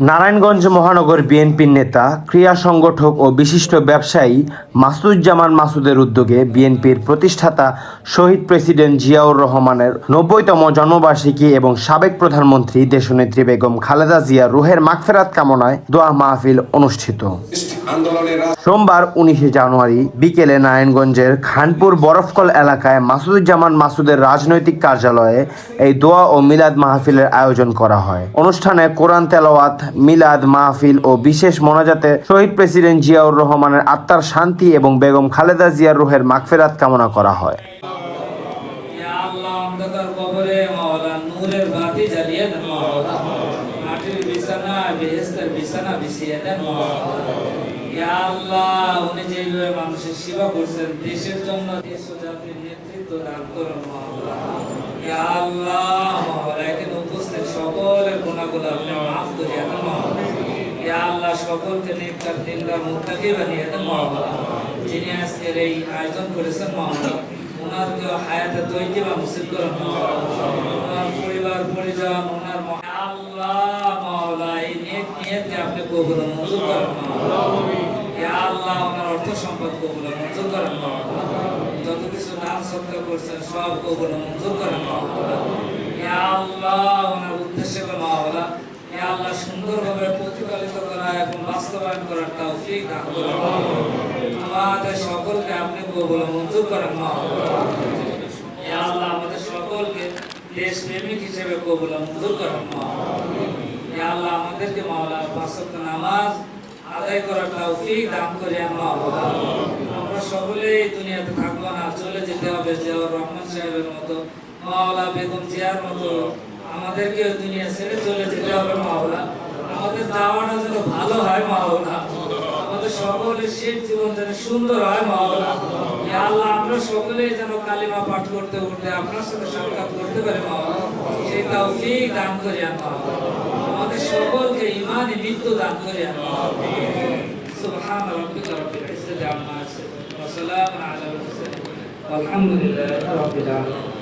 নারায়ণগঞ্জ মহানগর বিএনপির নেতা, ক্রীড়া সংগঠক ও বিশিষ্ট ব্যবসায়ী মাসুদুজ্জামান মাসুদের উদ্যোগে বিএনপির প্রতিষ্ঠাতা শহীদ প্রেসিডেন্ট জিয়াউর রহমানের ৯০তম জন্মবার্ষিকী এবং সাবেক প্রধানমন্ত্রী দেশনেত্রী বেগম খালেদা জিয়ার রুহের মাগফিরাত কামনায় দোয়া মাহফিল অনুষ্ঠিত। সোমবার ১৯ জানুয়ারি বিকেলে নারায়ণগঞ্জের খানপুর বরফকল এলাকায় মাসুদুজ্জামান মাসুদের রাজনৈতিক কার্যালয়ে এই দোয়া ও মিলাদ মাহফিলের আয়োজন করা হয়। অনুষ্ঠানে কোরআন তেলাওয়াত, মিলাদ মাহফিল ও বিশেষ মোনাজাতে শহীদ প্রেসিডেন্ট জিয়াউর রহমানের আত্মার শান্তি এবং বেগম খালেদা জিয়ার রুহের মাগফিরাত কামনা করা হয়। উনি যেভাবে মানুষের সেবা করছেন, দেশের জন্য দেশ ও জাতির নেতৃত্ব দান করুন আল্লাহ। এখানে উপস্থিত সকলের গুনাহগুলো আপনি মাফ করিয়া দেন আল্লাহ। সকলকে নেককার দিনদার মুত্তাকি বানিয়ে দেন মাওলানা। যিনি আজকের এই আয়োজন করেছেন মাওলানা, ওনারকে হায়াতে তৈয়বা নসিব করুন মাওলানা। ওনার পরিবার পরিজন, ওনার আল্লাহ মাওলা, এই নেক নিয়তকে আপনি কবুল মঞ্জুর করেন মাওলানা। আল্লাহ ওনার অর্থ সম্পদ কবুল মঞ্জুর করেন মাওলানা। যত কিছু দান সদকা করছেন সব কবুল মঞ্জুর করেন মাওলানা। আল্লাহ ওনার উদ্দেশ্যে মাওলানা আল্লাহ সুন্দরভাবে প্রতিপালিত করা এবং বাস্তবায়ন করার তৌফিক দান করুন। আমাদের সকলকে আপনি কবুল মঞ্জুর করেন মাওলানা। আল্লাহ আমাদের সকলকে দেশপ্রেমিক হিসেবে কবুল মঞ্জুর করেন মাওলানা। আল্লাহ আমাদেরকে মাওলানা পাঁচ ওয়াক্ত নামাজ আদায় করার তৌফিক দান করেন মাওলানা। আমরা সকলেই দুনিয়াতে থাকবো না, চলে যেতে হবে জিয়াউর রহমান সাহেবের মতো, মাওলানা বেগম জিয়ার মতো আমাদেরকে দুনিয়া ছেড়ে চলে যেতে হবে মাওলানা। আমাদের যাওয়াটা যেন ভালো হয় মাওলানা, আমাদের সকলের শেষ জীবন যেন সুন্দর হয় মাওলানা। আল্লাহ আমরা সকলেই যেন কালিমা পাঠ করতে করতে আপনার সাথে সাক্ষাৎ করতে পারি মাওলানা, সেই তৌফিক দান করেন মাওলানা। আমাদের সকলকে ঈমানে মৃত্যু দান করেন মাওলানা। সুবহান রাব্বিকা রাব্বিল ইজ্জাতি আম্মা ইয়াসিফুন ওয়া সালামুন আলাল মুরসালিন ওয়ালহামদুলিল্লাহি রাব্বিল আলামিন।